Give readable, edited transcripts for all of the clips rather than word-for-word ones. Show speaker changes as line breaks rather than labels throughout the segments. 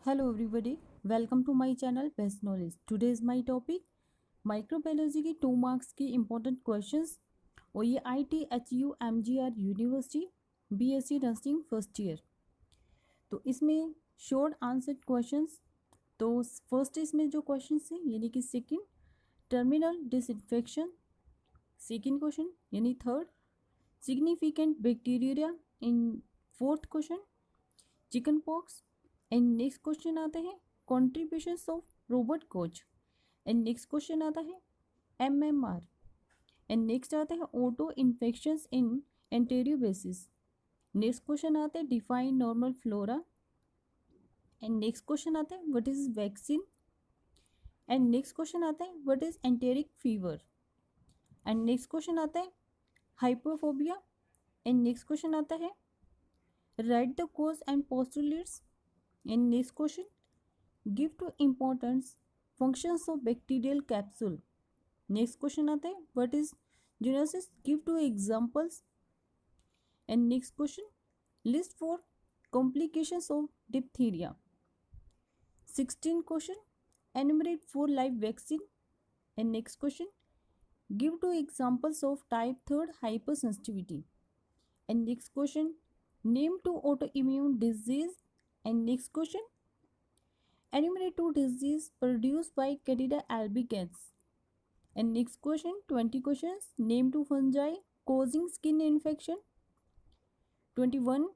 Hello everybody, welcome to my channel Best Knowledge. Today is my topic microbiology की 2 marks की important questions और ये ITHUMGR university BSc nursing first year. तो इसमें short answer questions. तो first इसमें जो क्वेश्चन है यानी कि second terminal disinfection, second question यानी third significant bacteria in fourth question chicken pox. And next question आता है contributions of Robert Koch. And next question आता है MMR। एंड नेक्स्ट आता है auto infections in enterobiasis. Next question आता है define normal flora. And next question आता है what is vaccine. And next question आता है what is enteric fever. And next question आता है हाइपोफोबिया। एंड नेक्स्ट क्वेश्चन आता है write the cause and postulates. And next question give two importance functions of bacterial capsule. Next question आता है what is zoonosis, give two examples. And next question list four complications of diphtheria. 16 question enumerate 4 live vaccine. And next question give two examples of type 3 hypersensitivity. And next question name 2 autoimmune disease. And next question enumerate 2 disease produced by Candida albicans. And next question 20 questions name 2 fungi causing skin infection. 21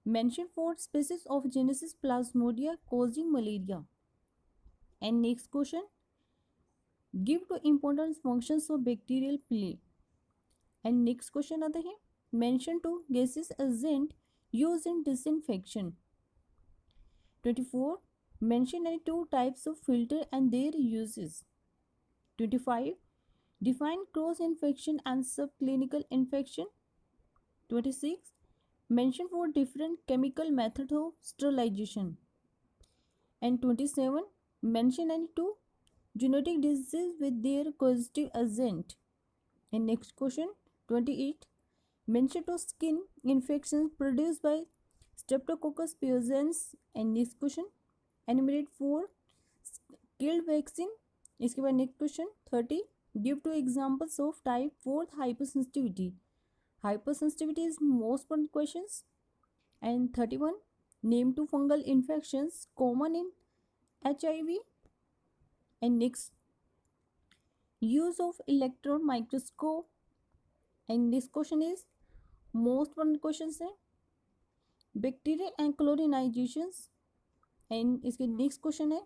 mention 4 species of Genesis plasmodia causing malaria. And next question give 2 important functions of bacterial play. And next question आता है mention 2 gaseous agent used in disinfection. 24 mention any 2 types of filter and their uses. 25 define cross infection and subclinical infection. 26 mention 4 different chemical methods of sterilization. And 27 mention any 2 genetic diseases with their causative agent. And next question 28 mention 2 skin infections produced by Streptococcus pyogenes. And next question enumerate 4 killed vaccine. इसके बाद next question 30 give two examples of type 4 hypersensitivity. Hypersensitivity is most important questions. And 31 name 2 fungal infections common in HIV. And next use of electron microscope. And this question is most important questions है bacteria and क्लोरिनाइजेशंस। And इसके next question है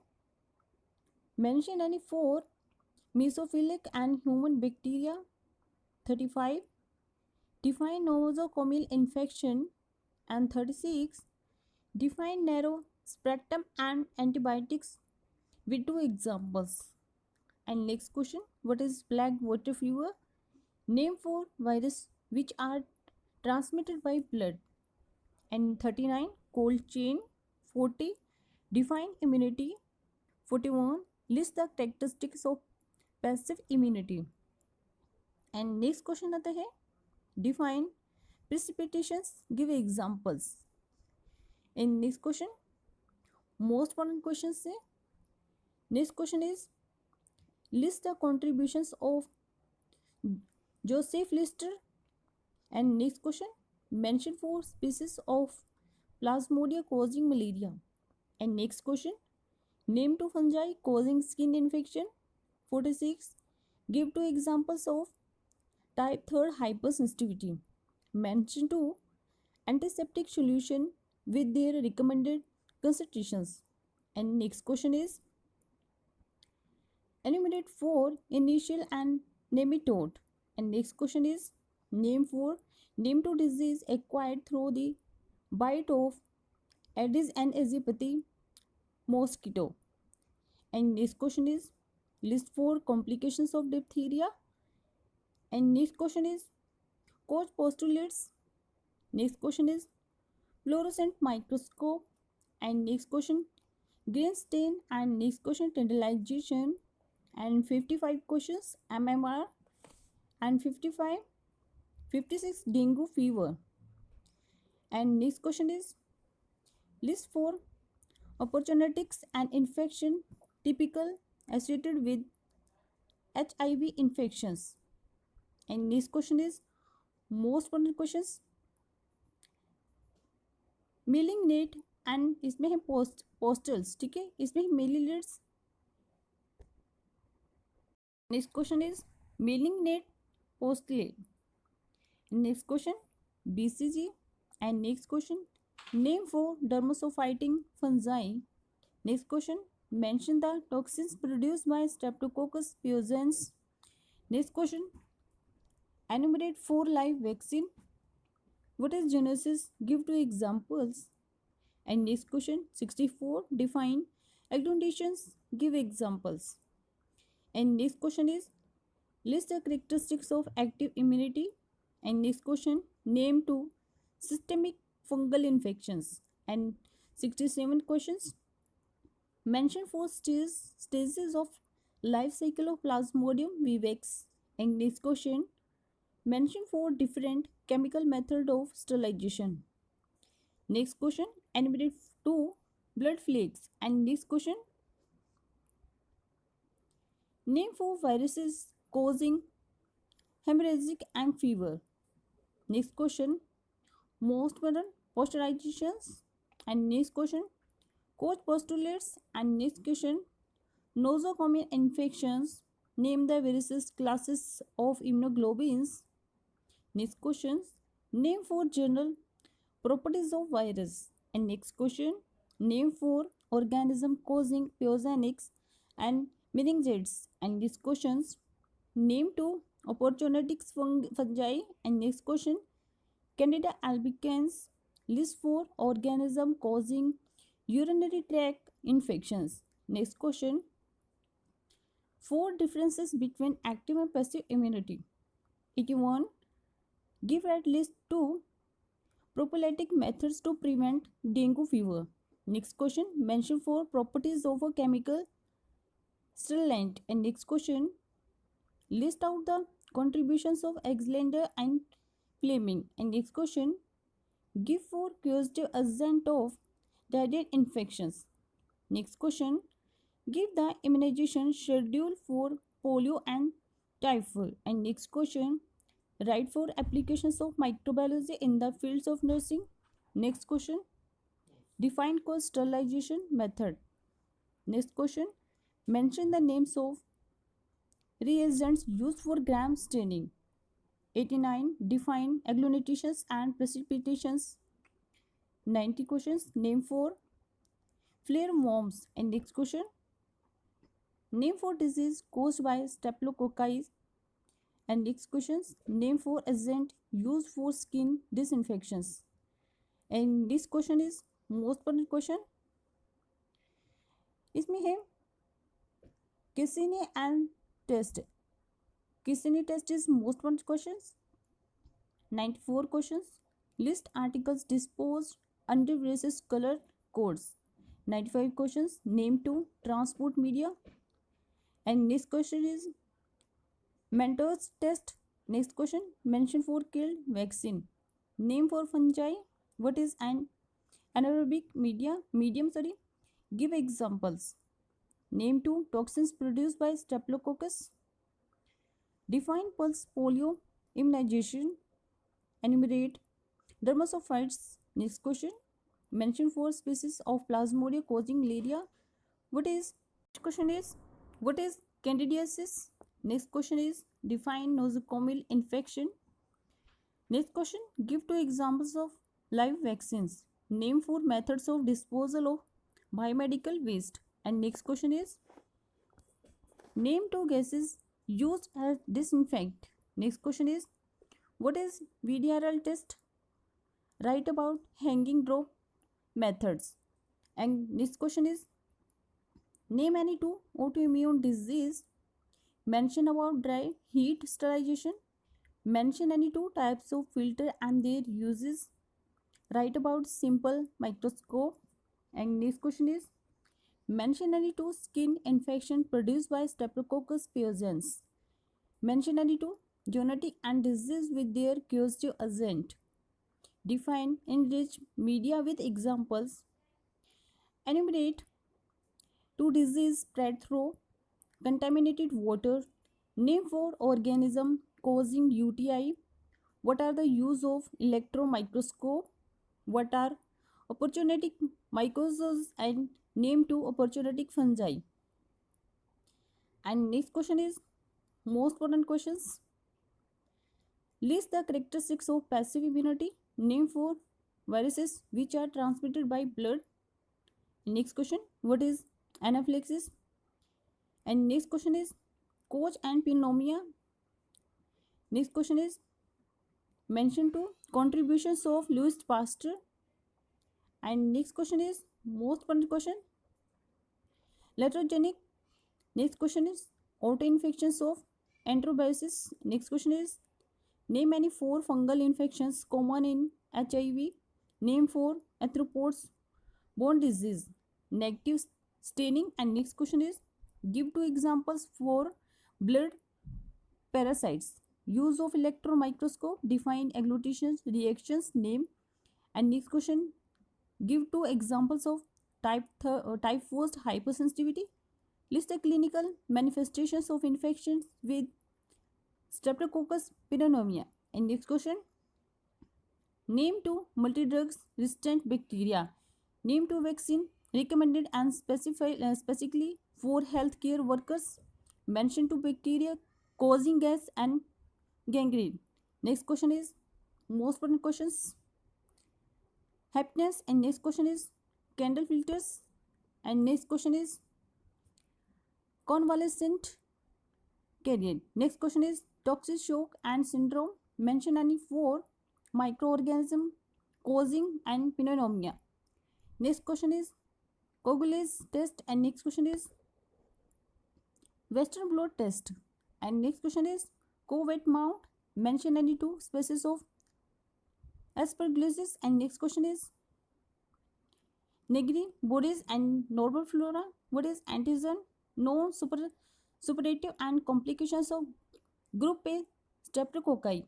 mention any 4 mesophilic and human bacteria. 35 define nosocomial infection. And 36 define narrow spectrum and antibiotics with 2 examples. And next question what is black water fever, name 4 virus which are transmitted by blood. And 39 cold chain. 40 define immunity. 41 list the characteristics of passive immunity. And next question आता है define precipitations, give examples. In next question most important questions है next question is list the contributions of Joseph Lister. And next question mention 4 species of plasmodia causing malaria. And next question name 2 fungi causing skin infection. 46 give 2 examples of type 3 hypersensitivity. Mention 2 antiseptic solution with their recommended concentrations. And next question is enumerate 4 initial and nematode. And next question is name 2 disease acquired through the bite of Aedes aegypti mosquito. And next question is list 4 complications of diphtheria. And next question is Koch postulates. Next question is fluorescent microscope. And next question green stain. And next question tendinization. And 55 questions MMR. And 56 dengue fever. And next question is list 4 opportunities and infection typical associated with HIV infections. And next question is most important questions. मेलिंग नेट and इसमें है पोस्टल्स, ठीक है, इसमें है milliliters. Next question is मेलिंग नेट postulate. Next question BCG. And next question name four dermatophytic fungi. Next question mention the toxins produced by streptococcus pyogenes. Next question enumerate 4 live vaccine. What is genesis? Give 2 examples. And next question 64 define agglutinations. Give examples. And next question is list the characteristics of active immunity. And next question name 2 systemic fungal infections. And 67 questions mention 4 stages of life cycle of Plasmodium vivax. And next question mention 4 different chemical method of sterilization. Next question enumerate 2 blood flakes. And next question name 4 viruses causing hemorrhagic and fever. Next question most modern posterizations. And next question Koch postulates. And next question nosocomial infections. Name the various classes of immunoglobulins. Next questions name 4 general properties of virus. And next question name 4 organism causing pyogenics and meningitis. And next questions name 2 opportunistic fungi. And next question Candida albicans. List 4 organism causing urinary tract infections. Next question 4 differences between active and passive immunity. 81 give at least 2 prophylactic methods to prevent dengue fever. Next question mention 4 properties of a chemical stimulant. And next question list out the contributions of Alexander and Fleming. And next question give 4 causative agent of diarrheal infections. Next question give the immunization schedule for polio and typhoid. And next question write 4 applications of microbiology in the fields of nursing. Next question define cold sterilization method. Next question mention the names of reagents used for gram staining. 89 define agglutinations and precipitations. 90 questions name 4 flare worms. And next question name 4 disease caused by staphylococci. And next questions name 4 agent used for skin disinfections. And this question is most important question. इसमें है Cassini and test. Cassini test is most important questions. 94 questions list articles disposed under various color codes. 95 questions name 2 transport media. And next question is Mentor's test. Next question mention 4 killed vaccine. Name 4 fungi. What is an anaerobic medium? Give examples. Name 2 toxins produced by staphylococcus. Define pulse polio immunization. Enumerate dermatophytes. Next question mention 4 species of Plasmodium causing malaria. What is candidiasis? Next question is define nosocomial infection. Next question give 2 examples of live vaccines. Name 4 methods of disposal of biomedical waste. And next question is name 2 gases used as disinfect. Next question is what is VDRL test? Write about hanging drop methods. And next question is name any 2 autoimmune disease. Mention about dry heat sterilization. Mention any 2 types of filter and their uses. Write about simple microscope. And next question is mention any 2 skin infection produced by Streptococcus pyogenes. Mention any 2 zoonotic and disease with their causative agent. Define enrich media with examples. Enumerate two diseases spread through contaminated water. Name four organism causing UTI. What are the use of electron microscope? What are opportunistic mycosis and name two opportunistic fungi? And next question is most important questions. List the characteristics of passive immunity. Name four viruses which are transmitted by blood. Next question, what is anaphylaxis? And next question is Koch and pneumonia. Next question is mention two contributions of Louis Pasteur. And next question is most important question, laterogenic. Next question is autoinfections of enterobiasis. Next question is name any four fungal infections common in HIV. Name four arthropods bone disease, negative staining. And next question is give two examples for blood parasites. Use of electron microscope, define agglutination reactions, name. And next question, give two examples of type 1 hypersensitivity. List the clinical manifestations of infections with Streptococcus pneumoniae. And next question, name two multidrugs resistant bacteria. Name two vaccine recommended and specifically for healthcare workers. Mention two bacteria causing gas and gangrene. Next question is most important questions. Happiness. And next question is candle filters. And next question is convalescent carrier. Next question is toxic shock and syndrome. Mention any four microorganism causing and pneumonia. Next question is coagulase test. And next question is western blot test. And next question is COVID mount. Mention any two species of aspergillosis. And next question is negri bodies and normal flora. What is antigen? No suppurative and complications of group A streptococci.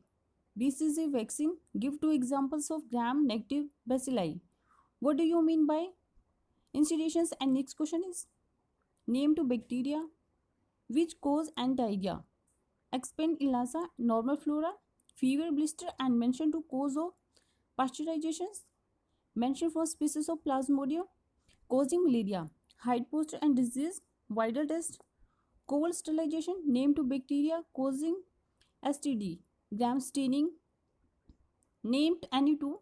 BCG vaccine. Give two examples of gram negative bacilli. What do you mean by insidiations? And next question is name two bacteria which cause diarrhea. Expand Elasa, normal flora, fever blister. And mention two cause of pasteurizations. Mention four species of plasmodium causing malaria, hide poster and disease, viral test, cold sterilization. Name two bacteria causing STD, gram staining. Named any two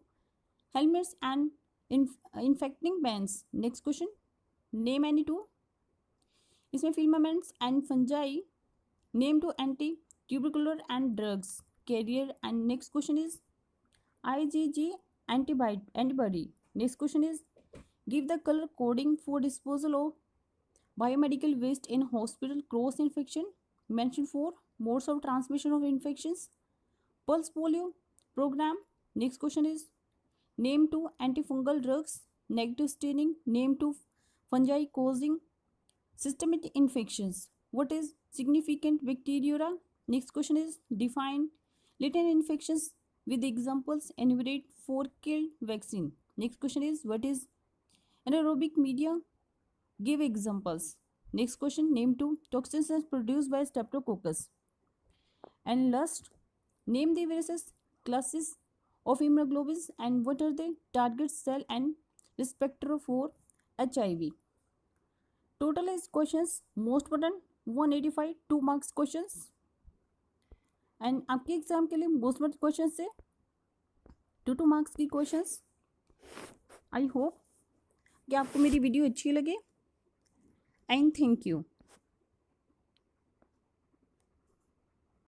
helmets and infecting bands. Next question, name any two इसमें filaments and fungi. Name two anti-tubercular and drugs carrier. And next question is IgG antibody. Next question is give the color coding for disposal of biomedical waste in hospital cross infection. Mention four modes of transmission of infections. Pulse polio program. Next question is name two antifungal drugs, negative staining. Name two fungi causing systemic infections. What is significant bacteriura? Next question is define latent infections with examples. Enumerate four killed vaccine. Next question is what is anaerobic media? Give examples. Next question, name two toxins produced by streptococcus. And last, name the various classes of immunoglobulins and what are the target cell and receptor for HIV. Total is questions most important 185 2 marks questions. And आपके exam के लिए most important question से 2 marks की questions. I hope कि आपको मेरी video अच्छी लगे एंड थैंक यू.